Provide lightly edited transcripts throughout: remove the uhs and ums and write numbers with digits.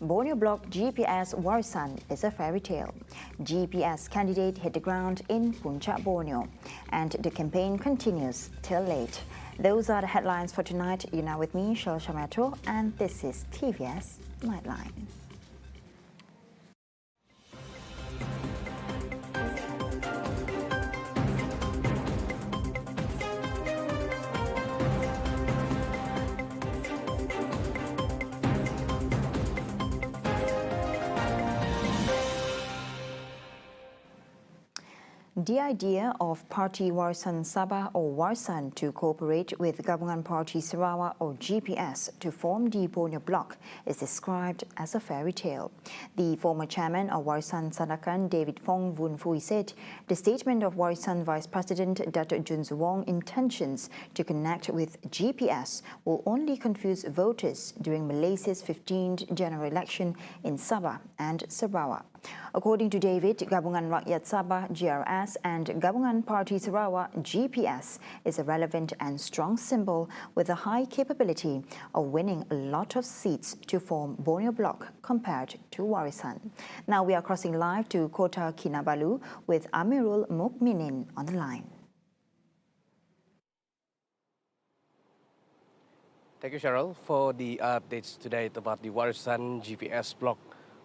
Borneo block GPS-WARISAN is a fairy tale. GPS candidate hit the ground in Puncak, Borneo, and the campaign continues till late. Those are the headlines for tonight. You're now with me, Shal Shamato, and this is TVS Nightline. The idea of Parti Warisan Sabah or Warisan to cooperate with Gabungan Parti Sarawak or GPS to form the Borneo bloc is described as a fairy tale. The former chairman of Warisan Sanakan, David Fong Vun Fui, said the statement of Warisan Vice President Datuk Jun Zuwong's intentions to connect with GPS will only confuse voters during Malaysia's 15th general election in Sabah and Sarawak. According to David, Gabungan Rakyat Sabah (GRS) and Gabungan Parti Sarawak (GPS) is a relevant and strong symbol with a high capability of winning a lot of seats to form Borneo bloc compared to Warisan. Now we are crossing live to Kota Kinabalu with Amirul Mukminin on the line. Thank you, Cheryl, for the updates today about the Warisan GPS bloc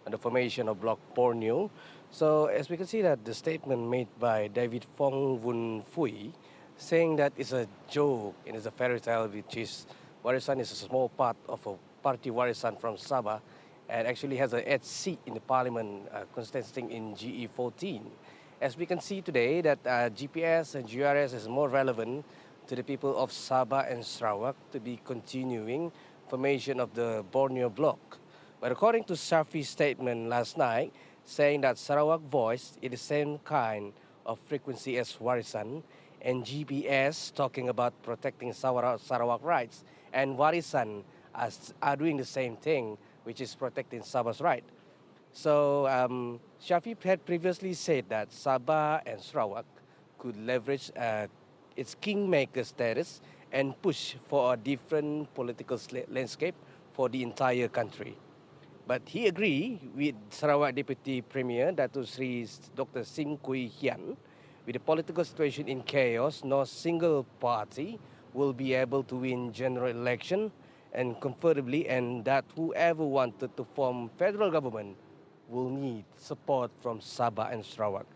and the formation of Bloc Borneo. So as we can see that the statement made by David Fong Vun Fui saying that it's a joke and it's a fairy tale, which is Warisan is a small part of a Parti Warisan from Sabah and actually has an 8th seat in the parliament consisting in GE14. As we can see today that GPS and GRS is more relevant to the people of Sabah and Sarawak to be continuing formation of the Borneo bloc. But according to Shafi's statement last night, saying that Sarawak voiced in the same kind of frequency as Warisan, and GPS talking about protecting Sarawak rights, and Warisan are doing the same thing, which is protecting Sabah's right. So Shafi had previously said that Sabah and Sarawak could leverage its kingmaker status and push for a different political landscape for the entire country. But he agreed with Sarawak Deputy Premier Datuk Sri Dr. Sim Kui Hian, with the political situation in chaos, no single party will be able to win general election and comfortably, and that whoever wanted to form federal government will need support from Sabah and Sarawak.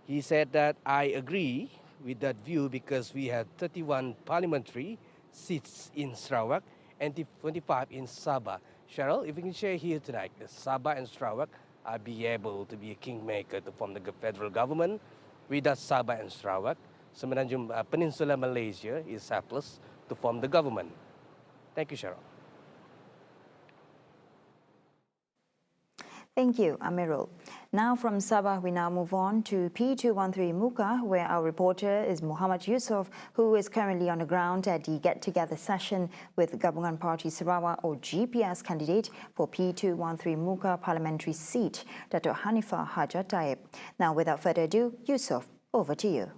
He said that I agree with that view because we have 31 parliamentary seats in Sarawak and 25 in Sabah. Cheryl, if we can share here tonight, the Sabah and Sarawak are be able to be a kingmaker to form the federal government. Without Sabah and Sarawak, Semenanjung Peninsula Malaysia is helpless to form the government. Thank you, Cheryl. Thank you, Amirul. Now from Sabah, we now move on to P213 Muka, where our reporter is Muhammad Yusof, who is currently on the ground at the get-together session with Gabungan Parti Sarawak or GPS candidate for P213 Muka parliamentary seat, Dato' Hanifah Hajat Taib. Now, without further ado, Yusof, over to you.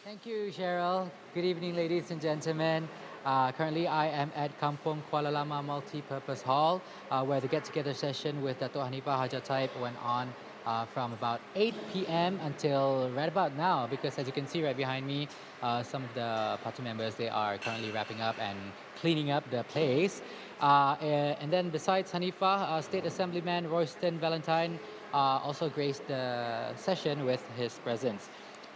Thank you, Cheryl. Good evening, ladies and gentlemen. Currently, I am at Kampung Kuala Lama Multi-Purpose Hall, where the get-together session with Dato' Hanifah Hajat Taib went on from about 8 p.m. until right about now, because as you can see right behind me, some of the party members, they are currently wrapping up and cleaning up the place. And then besides Hanifah, State Assemblyman Royston Valentine also graced the session with his presence.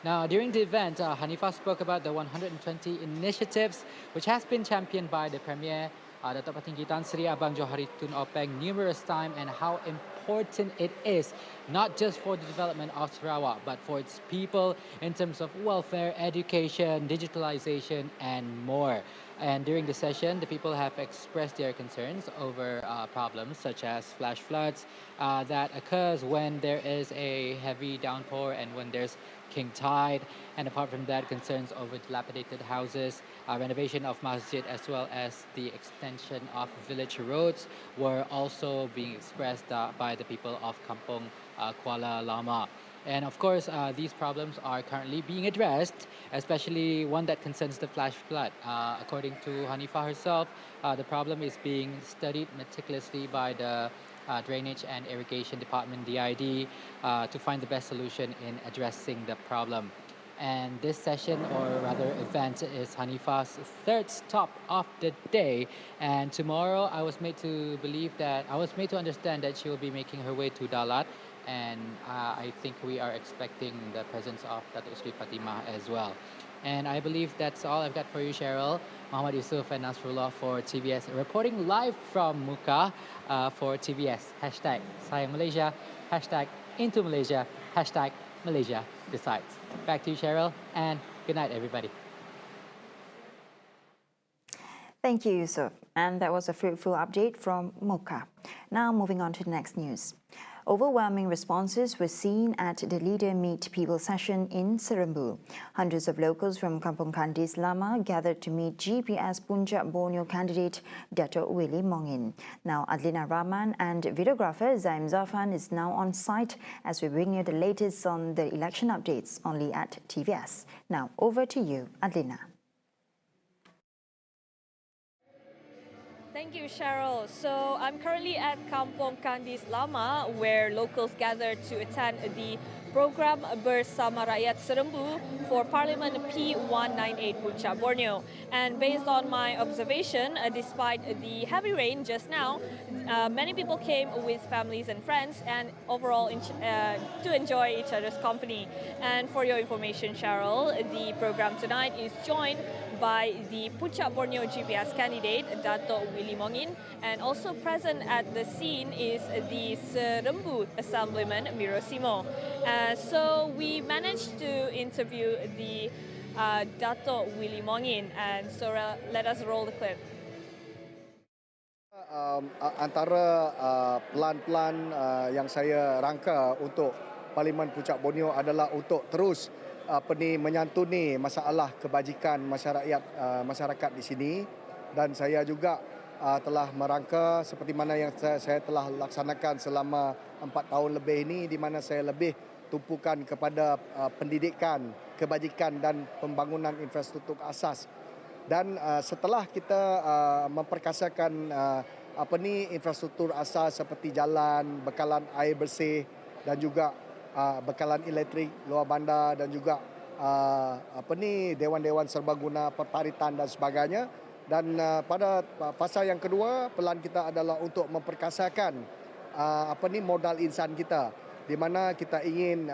Now, during the event, Hanifah spoke about the 120 initiatives which has been championed by the Premier, Datuk Patinggi Tan Sri Abang Johari Tun Openg numerous times, and how important it is, not just for the development of Sarawak, but for its people in terms of welfare, education, digitalization, and more. And during the session, the people have expressed their concerns over problems such as flash floods that occurs when there is a heavy downpour and when there's king tide, and apart from that, concerns over dilapidated houses, renovation of masjid, as well as the extension of village roads were also being expressed by the people of Kampung Kuala Lama. And of course, these problems are currently being addressed especially one that concerns the flash flood. According to Hanifa herself, the problem is being studied meticulously by the Drainage and Irrigation Department, DID, to find the best solution in addressing the problem. And this session, or rather event, is Hanifa's third stop of the day. And tomorrow I was made to understand that she will be making her way to Dalat. And I think we are expecting the presence of Datuk Sri Fatimah as well. And I believe that's all I've got for you, Cheryl. Muhammad Yusuf and Nasrullah for TVS, reporting live from Muka for TVS. Hashtag Sayang Malaysia, hashtag Into Malaysia, hashtag Malaysia Decides. Back to you, Cheryl, and good night, everybody. Thank you, Yusuf. And that was a fruitful update from Mocha. Now moving on to the next news. Overwhelming responses were seen at the Leader Meet People session in Serembu. Hundreds of locals from Kampung Kandis Lama gathered to meet GPS Puncak Borneo candidate Dato' Willie Mongin. Now Adlina Rahman and videographer Zaim Zafan is now on site as we bring you the latest on the election updates only at TVS. Now over to you, Adlina. Thank you, Cheryl. So I'm currently at Kampung Kandis Lama, where locals gathered to attend the program Bersama Rakyat Serembu for Parliament P198 Puncak Borneo. And based on my observation, despite the heavy rain just now, many people came with families and friends and overall to enjoy each other's company. And for your information, Cheryl, the program tonight is joined by the Puncak Borneo GPS candidate, Dato' Willie Mongin, and also present at the scene is the Serembu Assemblyman, Miro Simo. So we managed to interview the Dato' Willie Mongin, and so let us roll the clip. Antara pelan-pelan yang saya rangka untuk Parlimen Puncak Borneo adalah untuk terus menyantuni masalah kebajikan masyarakat di sini, dan saya juga telah merangka seperti mana yang saya telah laksanakan selama 4 tahun lebih ini, di mana saya lebih tumpukan kepada pendidikan, kebajikan dan pembangunan infrastruktur asas. Dan setelah kita memperkasakan infrastruktur asas seperti jalan, bekalan air bersih dan juga bekalan elektrik luar bandar dan juga dewan-dewan serbaguna, perparitan dan sebagainya. Dan pada fasa yang kedua, pelan kita adalah untuk memperkasakan modal insan kita, di mana kita ingin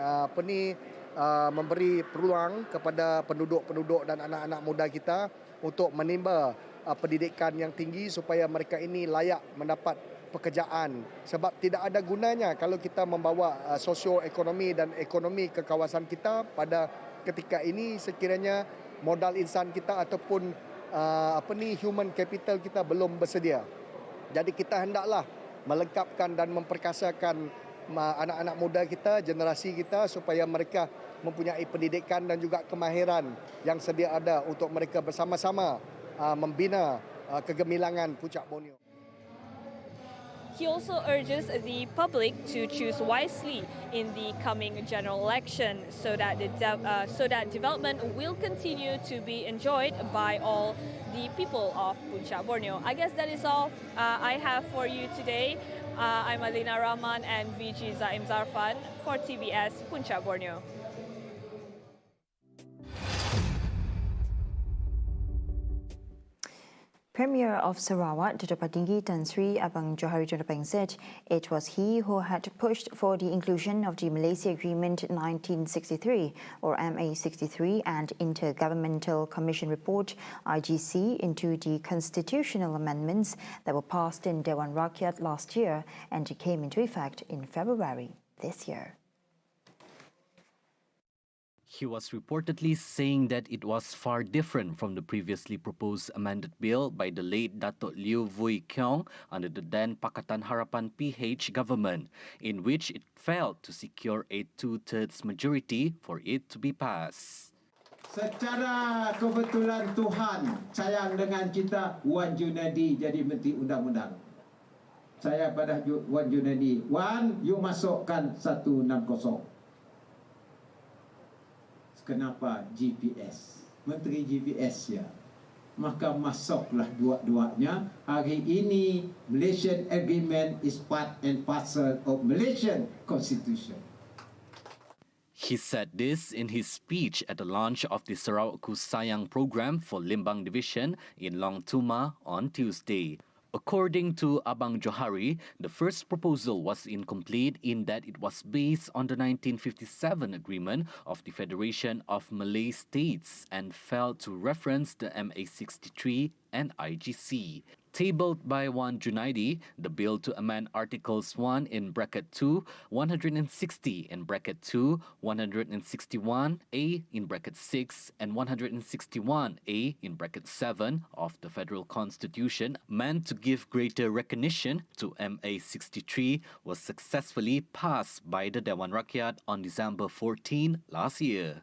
memberi peluang kepada penduduk-penduduk dan anak-anak muda kita untuk menimba pendidikan yang tinggi supaya mereka ini layak mendapat pekerjaan. Sebab tidak ada gunanya kalau kita membawa sosioekonomi dan ekonomi ke kawasan kita pada ketika ini sekiranya modal insan kita ataupun human capital kita belum bersedia. Jadi kita hendaklah melengkapkan dan memperkasakan anak-anak muda kita, generasi kita, supaya mereka mempunyai pendidikan dan juga kemahiran yang sedia ada untuk mereka bersama-sama membina kegemilangan Puncak Borneo. He also urges the public to choose wisely in the coming general election so that development will continue to be enjoyed by all the people of Puncak Borneo. I guess that is all I have for you today. I'm Adlina Rahman and VG Zaim Zarfan for TVS Puncak Borneo. Premier of Sarawak, Dato' Patinggi Tan Sri Abang Johari Jodapeng said it was he who had pushed for the inclusion of the Malaysia Agreement 1963 or MA63 and Intergovernmental Commission Report IGC into the constitutional amendments that were passed in Dewan Rakyat last year and came into effect in February this year. He was reportedly saying that it was far different from the previously proposed amended bill by the late Datuk Liew Vui Keong under the then Pakatan Harapan PH government, in which it failed to secure a 2/3 majority for it to be passed. Secara kebetulan Tuhan sayang dengan kita, Wan Junedi jadi Menteri Undang-Undang. Saya pada Wan Junedi, Wan, you masukkan 160. Kenapa GPS? Menteri GPS ya. Maka masuklah dua-duanya. Hari ini Malaysian Agreement is part and parcel of Malaysian Constitution. He said this in his speech at the launch of the Sarawakku Sayang program for Limbang Division in Long Tuma on Tuesday. According to Abang Johari, the first proposal was incomplete in that it was based on the 1957 agreement of the Federation of Malay States and failed to reference the MA63 and IGC. Tabled by Wan Junaidi, the bill to amend Articles 1 in bracket 2, 160 in bracket 2, 161A in bracket 6, and 161A in bracket 7 of the Federal Constitution meant to give greater recognition to MA63 was successfully passed by the Dewan Rakyat on December 14 last year.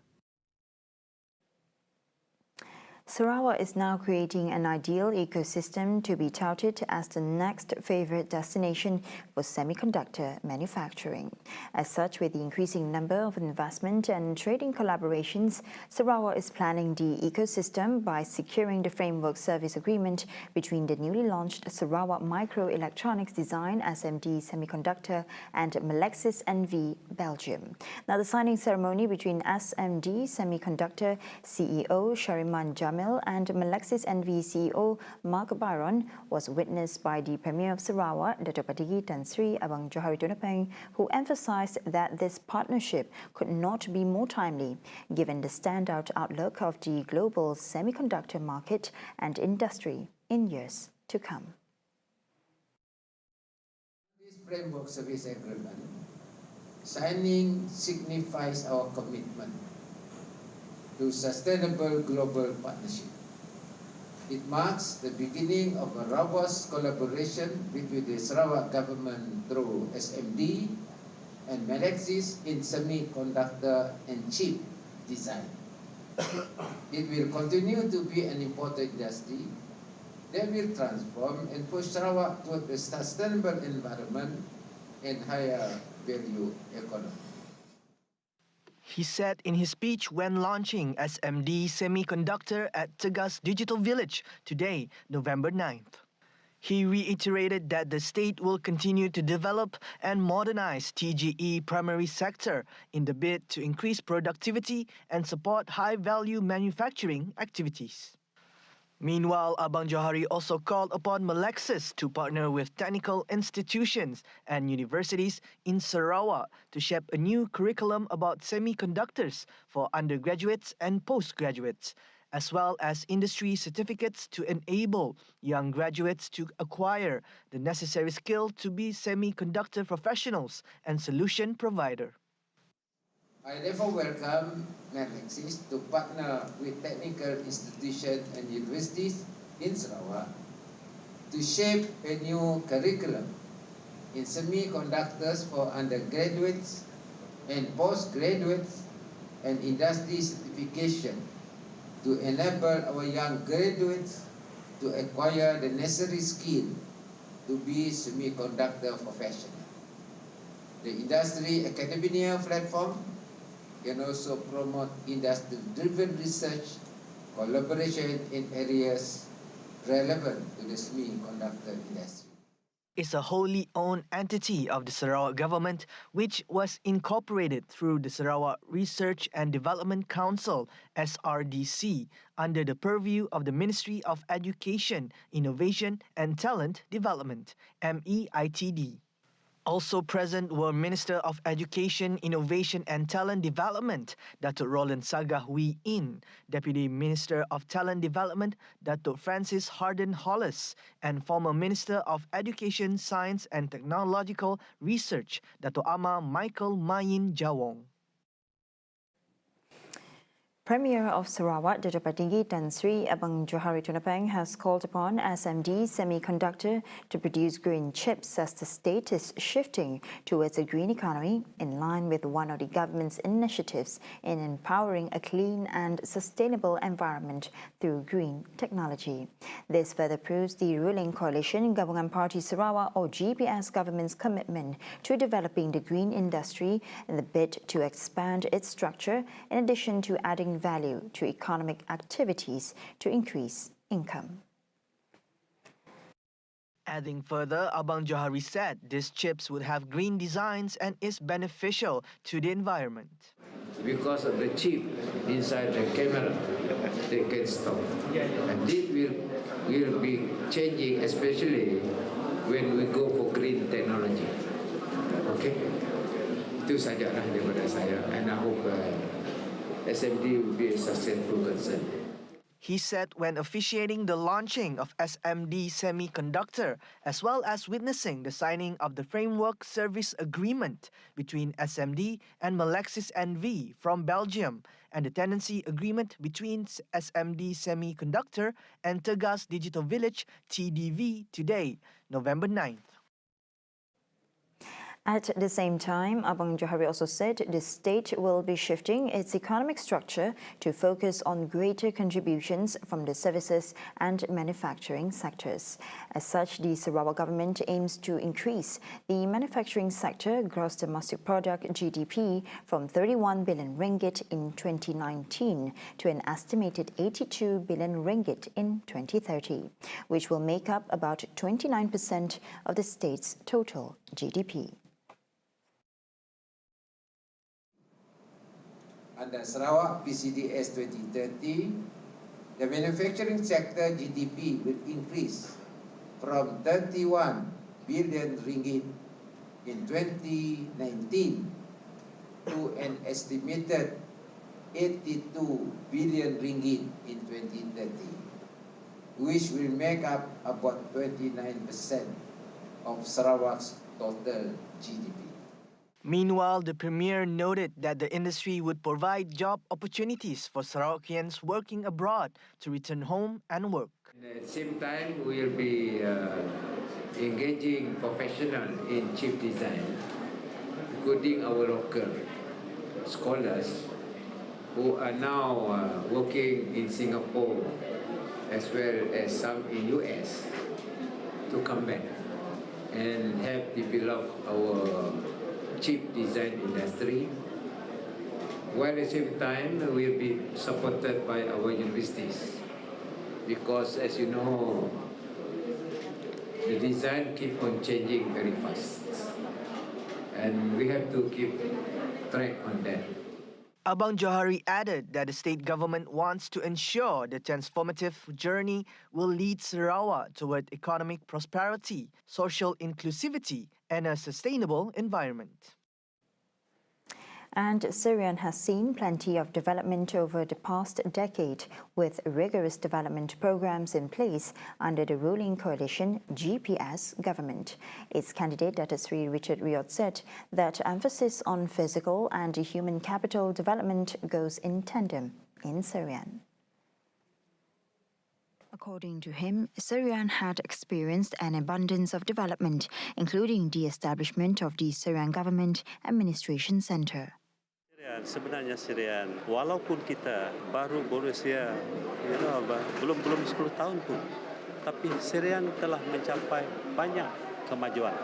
Sarawak is now creating an ideal ecosystem to be touted as the next favourite destination for semiconductor manufacturing. As such, with the increasing number of investment and trading collaborations, Sarawak is planning the ecosystem by securing the framework service agreement between the newly launched Sarawak Microelectronics Design SMD Semiconductor and Melexis NV Belgium. Now, the signing ceremony between SMD Semiconductor CEO Shariman Jamil and Melexis NV CEO Mark Byron was witnessed by the Premier of Sarawak, Dato' Patigi Tan Sri Abang Johari Tunapeng, who emphasised that this partnership could not be more timely, given the standout outlook of the global semiconductor market and industry in years to come. This framework service agreement signing signifies our commitment to sustainable global partnership. It marks the beginning of a robust collaboration between the Sarawak government through SMD and Melexis in semiconductor and chip design. It will continue to be an important industry that will transform and push Sarawak toward a sustainable environment and higher value economy. He said in his speech when launching SMD Semiconductor at Tegas Digital Village today, November 9th. He reiterated that the state will continue to develop and modernize TGE primary sector in the bid to increase productivity and support high-value manufacturing activities. Meanwhile, Abang Johari also called upon Melexis to partner with technical institutions and universities in Sarawak to shape a new curriculum about semiconductors for undergraduates and postgraduates, as well as industry certificates to enable young graduates to acquire the necessary skill to be semiconductor professionals and solution provider. I therefore welcome Melexis to partner with technical institutions and universities in Sarawak to shape a new curriculum in semiconductors for undergraduates and postgraduates and industry certification to enable our young graduates to acquire the necessary skill to be semiconductor professional. The Industry Academia platform can also promote industry-driven research, collaboration in areas relevant to the semiconductor industry. Is a wholly owned entity of the Sarawak government, which was incorporated through the Sarawak Research and Development Council, SRDC, under the purview of the Ministry of Education, Innovation and Talent Development, MEITD. Also present were Minister of Education, Innovation and Talent Development, Datuk Roland Sagah Wee In, Deputy Minister of Talent Development, Datuk Francis Harden Hollis, and former Minister of Education, Science and Technological Research, Datuk Amar Michael Mayin Jawong. Premier of Sarawak, Dato' Patinggi Tan Sri Abang Johari Tunapeng has called upon SMD Semiconductor to produce green chips as the state is shifting towards a green economy in line with one of the government's initiatives in empowering a clean and sustainable environment through green technology. This further proves the ruling coalition Gabungan Party Sarawak or GPS government's commitment to developing the green industry in the bid to expand its structure in addition to adding value to economic activities to increase income. Adding further, Abang Johari said these chips would have green designs and is beneficial to the environment. Because of the chip inside the camera, they can stop. And this will be changing, especially when we go for green technology. Okay? Itu sajalah daripada saya, and I hope SMD will be a successful concern. He said when officiating the launching of SMD Semiconductor, as well as witnessing the signing of the Framework Service Agreement between SMD and Melexis NV from Belgium, and the Tenancy Agreement between SMD Semiconductor and Tegas Digital Village TDV today, November 9th. At the same time, Abang Johari also said the state will be shifting its economic structure to focus on greater contributions from the services and manufacturing sectors. As such, the Sarawak government aims to increase the manufacturing sector gross domestic product GDP from 31 billion ringgit in 2019 to an estimated 82 billion ringgit in 2030, which will make up about 29% of the state's total GDP. Under Sarawak PCDS 2030, the manufacturing sector GDP will increase from 31 billion ringgit in 2019 to an estimated 82 billion ringgit in 2030, which will make up about 29% of Sarawak's total GDP. Meanwhile, the Premier noted that the industry would provide job opportunities for Sarawakians working abroad to return home and work. At the same time, we will be engaging professionals in chip design, including our local scholars who are now working in Singapore as well as some in US to come back and help develop our chip design industry, while at the same time we will be supported by our universities, because as you know, the design keep on changing very fast and we have to keep track on that. Abang Johari added that the state government wants to ensure the transformative journey will lead Sarawak toward economic prosperity, social inclusivity, and a sustainable environment. And Serian has seen plenty of development over the past decade, with rigorous development programs in place under the ruling coalition GPS government. Its candidate, Dato' Sri Richard Riot, said that emphasis on physical and human capital development goes in tandem in Serian. According to him, Serian had experienced an abundance of development, including the establishment of the Serian Government Administration Centre. Sebenarnya Serian, walaupun kita baru berusia belum 10 tahun pun, tapi Serian telah mencapai banyak kemajuan,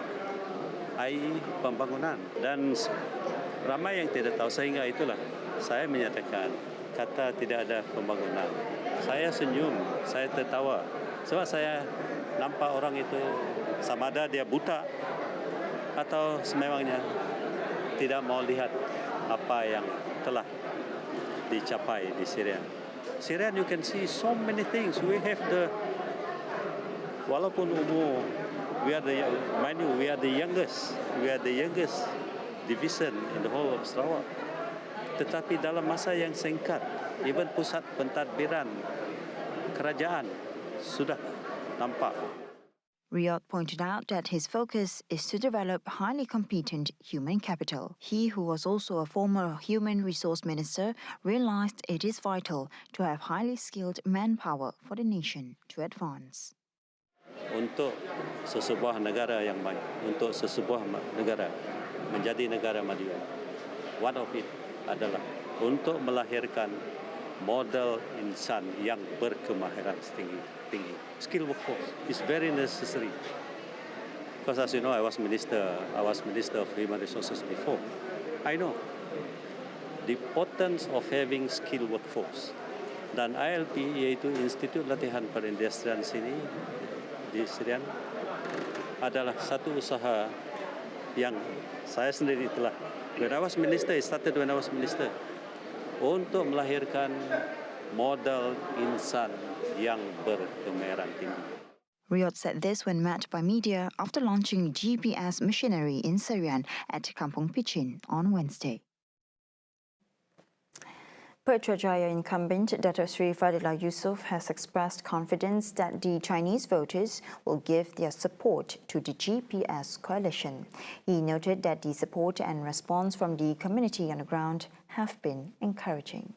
i.e. pembangunan, dan ramai yang tidak tahu, sehingga itulah saya menyatakan kata tidak ada pembangunan. Saya senyum, saya tertawa, sebab saya nampak orang itu sama ada dia buta atau sememangnya tidak mau lihat apa yang telah dicapai di Serian. Serian, you can see so many things. We have walaupun umur, we are the youngest division in the whole of Sarawak. Tetapi dalam masa yang singkat, even pusat pentadbiran kerajaan sudah nampak. Riyadh pointed out that his focus is to develop highly competent human capital. He, who was also a former human resource minister, realized it is vital to have highly skilled manpower for the nation to advance. Untuk sesebuah negara yang maju, untuk sesebuah negara menjadi negara maju, one of it adalah untuk melahirkan model insan yang berkemahiran tinggi. Skill workforce is very necessary. Because as you know, I was minister of human resources before. I know the importance of having skill workforce. Dan ILP, iaitu Institut Latihan Perindustrian sini di Serian, adalah satu usaha yang saya sendiri telah. When I was minister, it started when I was minister. Untuk melahirkan model insan yang berkemahiran tinggi. Riyadh said this when met by media after launching GPS machinery in Serian at Kampung Pichin on Wednesday. Putrajaya incumbent Dato' Sri Fadila Yusof has expressed confidence that the Chinese voters will give their support to the GPS coalition. He noted that the support and response from the community on the ground have been encouraging.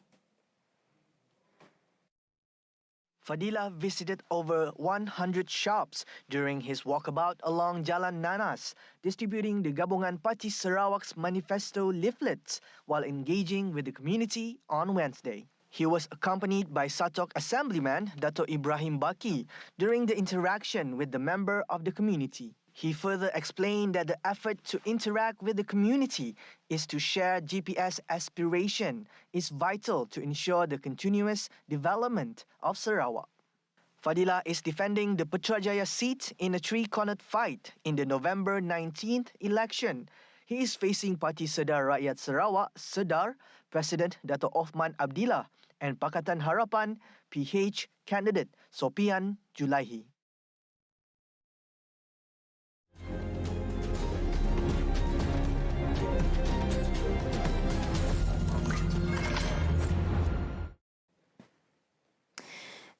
Fadila visited over 100 shops during his walkabout along Jalan Nanas, distributing the Gabungan Parti Sarawak's manifesto leaflets while engaging with the community on Wednesday. He was accompanied by Satok Assemblyman Dato' Ibrahim Baki during the interaction with the member of the community. He further explained that the effort to interact with the community is to share GPS aspiration is vital to ensure the continuous development of Sarawak. Fadila is defending the Putrajaya seat in a three-cornered fight in the November 19th election. He is facing Parti Sedar Rakyat Sarawak, Sedar, President Dato' Othman Abdillah, and Pakatan Harapan, PH candidate Sopian Julaihi.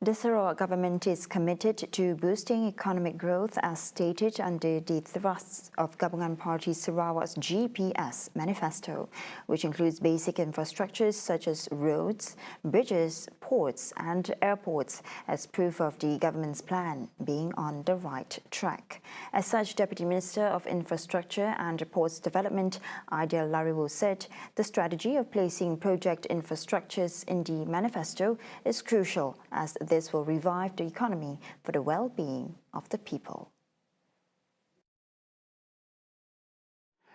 The Sarawak government is committed to boosting economic growth as stated under the thrusts of Gabungan Parti Sarawak's GPS manifesto, which includes basic infrastructures such as roads, bridges, ports and airports as proof of the government's plan being on the right track. As such, Deputy Minister of Infrastructure and Ports Development, Aidil Lariwo, said the strategy of placing project infrastructures in the manifesto is crucial as this will revive the economy for the well-being of the people.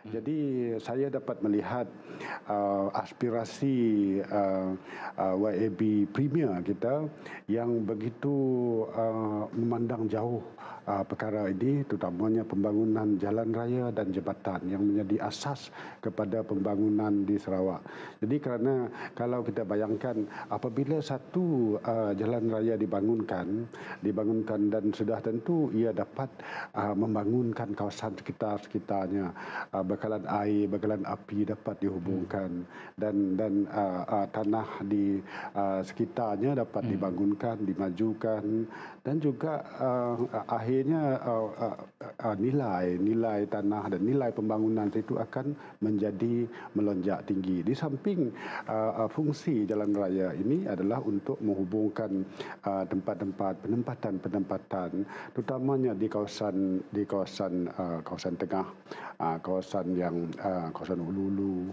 Jadi saya dapat melihat aspirasi YAB Premier kita yang begitu memandang jauh perkara ini, terutamanya pembangunan jalan raya dan jambatan yang menjadi asas kepada pembangunan di Sarawak. Jadi kerana kalau kita bayangkan apabila satu jalan raya dibangunkan dan sudah tentu ia dapat membangunkan kawasan sekitarnya, bekalan air, bekalan api dapat dihubungkan dan tanah di sekitarnya dapat dibangunkan, dimajukan dan juga akhirnya nilai tanah dan nilai pembangunan itu akan menjadi melonjak tinggi. Di samping fungsi jalan raya ini adalah untuk menghubungkan tempat-tempat penempatan terutamanya di kawasan tengah, kawasan Ulu-Ulu,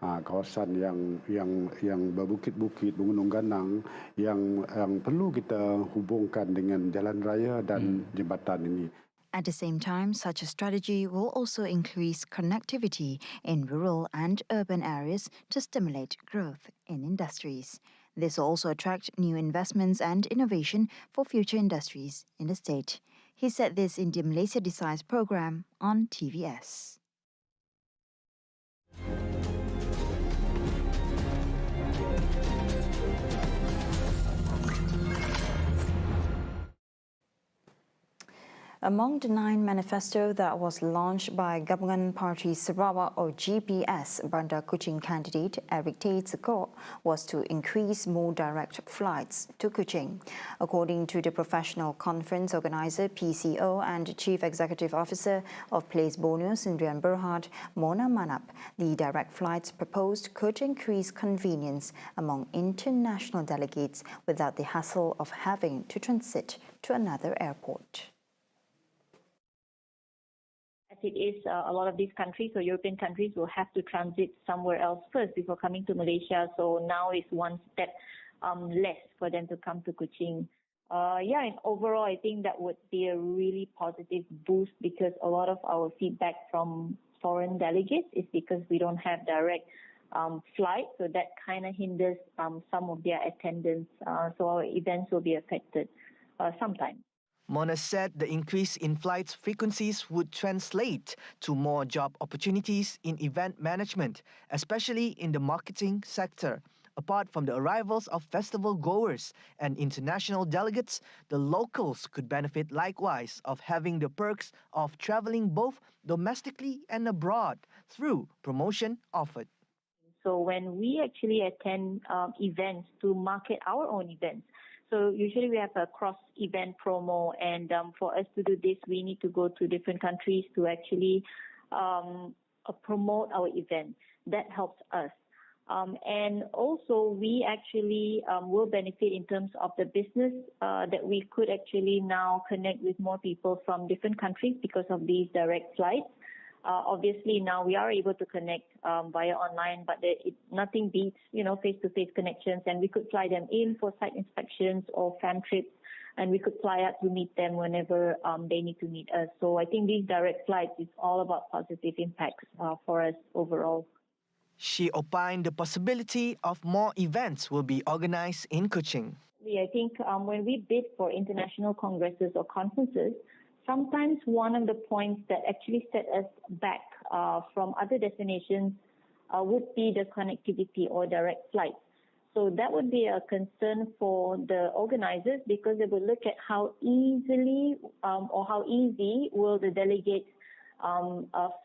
kawasan yang berbukit-bukit, bergunung ganang yang perlu kita hubungkan dengan jalan raya dan jambatan ini. At the same time, such a strategy will also increase connectivity in rural and urban areas to stimulate growth in industries. This will also attract new investments and innovation for future industries in the state. He said this in the Malaysia Decides program on TVS. Among the 9 manifesto that was launched by Gabungan Party Sarawak or GPS, Bandar Kuching candidate Eric Tate's goal was to increase more direct flights to Kuching. According to the professional conference organizer, PCO, and Chief Executive Officer of Place BORNEO, Sindrian Berhad, Mona Manap, the direct flights proposed could increase convenience among international delegates without the hassle of having to transit to another airport. It is a lot of these countries or European countries will have to transit somewhere else first before coming to Malaysia. So now is one step less for them to come to Kuching. And overall, I think that would be a really positive boost because a lot of our feedback from foreign delegates is because we don't have direct flight. So that kind of hinders some of their attendance. So our events will be affected sometime. Mona said the increase in flights frequencies would translate to more job opportunities in event management, especially in the marketing sector. Apart from the arrivals of festival goers and international delegates, the locals could benefit likewise of having the perks of traveling both domestically and abroad through promotion offered. So when we actually attend events to market our own events, so usually we have a cross-event promo, and for us to do this, we need to go to different countries to actually promote our event. That helps us. And also, we actually will benefit in terms of the business that we could actually now connect with more people from different countries because of these direct flights. Obviously, now we are able to connect via online, but nothing beats, face-to-face connections. And we could fly them in for site inspections or fan trips, and we could fly out to meet them whenever they need to meet us. So I think these direct flights is all about positive impacts for us overall. She opined the possibility of more events will be organized in Kuching. I think when we bid for international congresses or conferences, sometimes one of the points that actually set us back from other destinations would be the connectivity or direct flights. So that would be a concern for the organizers because they would look at how easily or how easy will the delegates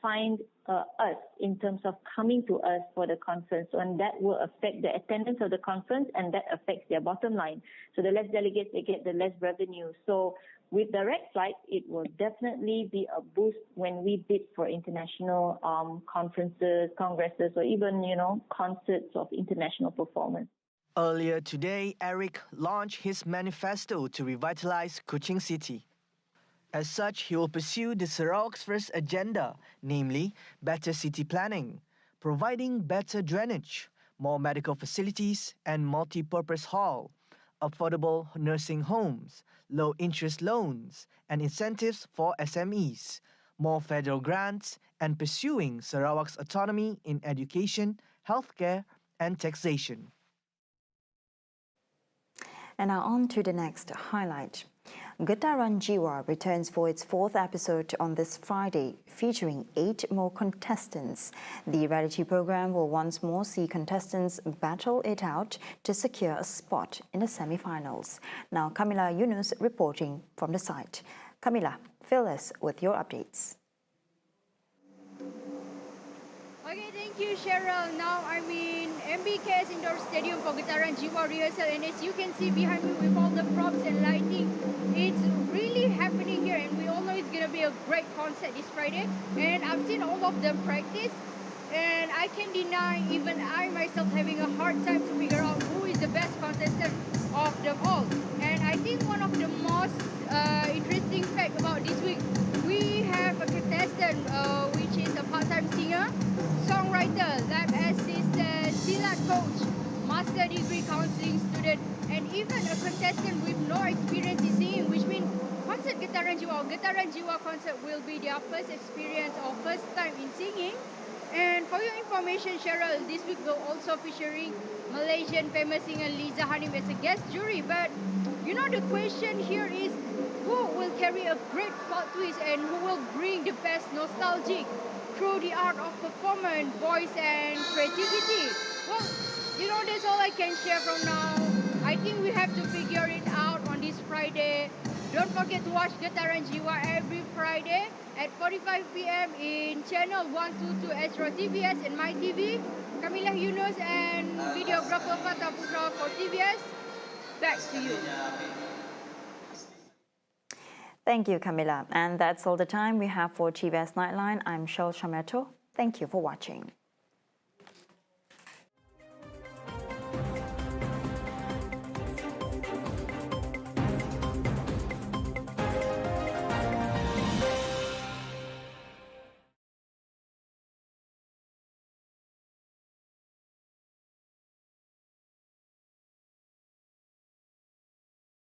find us in terms of coming to us for the conference. And that will affect the attendance of the conference, and that affects their bottom line. So the less delegates they get, the less revenue. So with direct flights, it will definitely be a boost when we bid for international conferences, congresses, or even, concerts of international performance. Earlier today, Eric launched his manifesto to revitalize Kuching City. As such, he will pursue the Sarawak's first agenda, namely better city planning, providing better drainage, more medical facilities and multi-purpose hall, affordable nursing homes, low-interest loans, and incentives for SMEs, more federal grants, and pursuing Sarawak's autonomy in education, healthcare, and taxation. And now on to the next highlight. GETARAN JIWA returns for its 4th episode on this Friday, featuring 8 more contestants. The reality program will once more see contestants battle it out to secure a spot in the semi-finals. Now, Camilla Yunus reporting from the site. Camilla, fill us with your updates. Okay, thank you, Cheryl. Now I'm in MBK's Indoor Stadium for GETARAN JIWA rehearsal, and as you can see behind me with all the props and lighting, it's really happening here, and we all know it's going to be a great concert this Friday. And I've seen all of them practice, and I can deny even I myself having a hard time to figure out who is the best contestant of them all. And I think one of the most interesting fact about this week, we have a contestant which is a part-time singer, songwriter, lab assistant, silat coach, master degree counseling student, and even a contestant with no experience in singing, which means concert GETARAN JIWA concert will be their first experience or first time in singing. And for your information, Cheryl, this week will also featuring Malaysian famous singer Liza Hanim as a guest jury. But the question here is, who will carry a great plot twist and who will bring the best nostalgic through the art of performance, voice and creativity? Well, that's all I can share from now. I think we have to figure it out on this Friday Don't forget to watch Getaran JIWA every Friday at 45 PM in channel 122 Astro TVS and My TV. Kamilah Yunus and videographer Fatah Putra for TVS. Back to you. Thank you, Camilla. And that's all the time we have for TVS Nightline. I'm Shel Shameto. Thank you for watching.